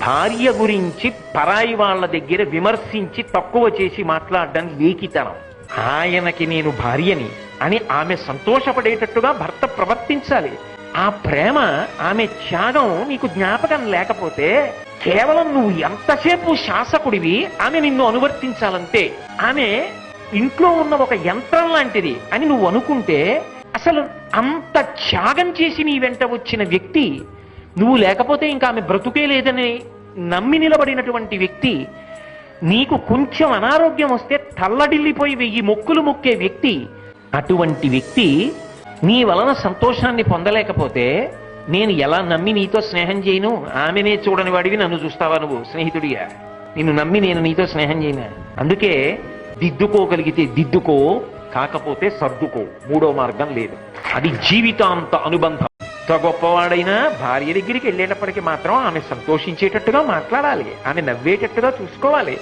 భార్య గురించి పరాయి వాళ్ళ దగ్గర విమర్శించి తక్కువ చేసి మాట్లాడడం లేఖితనం. ఆయనకి నేను భార్యని అని ఆమె సంతోషపడేటట్టుగా భర్త ప్రవర్తించాలి. ఆ ప్రేమ, ఆమె త్యాగం నీకు జ్ఞాపకం లేకపోతే కేవలం నువ్వు ఎంతసేపు శాసకుడివి, ఆమె నిన్ను అనువర్తించాలంతే. ఆమె ఇంట్లో ఉన్న ఒక యంత్రం లాంటిది అని నువ్వు అనుకుంటే, అసలు అంత త్యాగం చేసి నీ వెంట వచ్చిన వ్యక్తి, నువ్వు లేకపోతే ఇంకా ఆమె బ్రతుకే లేదని నమ్మి నిలబడినటువంటి వ్యక్తి, నీకు కొంచెం అనారోగ్యం వస్తే తల్లడిల్లిపోయి 1000 మొక్కులు మొక్కే వ్యక్తి, అటువంటి వ్యక్తి నీ వలన సంతోషాన్ని పొందలేకపోతే నేను ఎలా నమ్మి నీతో స్నేహం చేయను? ఆమెనే చూడని వాడివి నన్ను చూస్తావా నువ్వు స్నేహితుడిగా? నిన్ను నమ్మి నేను నీతో స్నేహం చేయనా? అందుకే దిద్దుకోగలిగితే దిద్దుకో, కాకపోతే సర్దుకో. మూడో మార్గం లేదు. అది జీవితాంత అనుబంధం. ఎంత గొప్పవాడైనా భార్య దగ్గరికి వెళ్ళేటప్పటికి మాత్రం ఆమె సంతోషించేటట్టుగా మాట్లాడాలి, ఆమె నవ్వేటట్టుగా చూసుకోవాలి.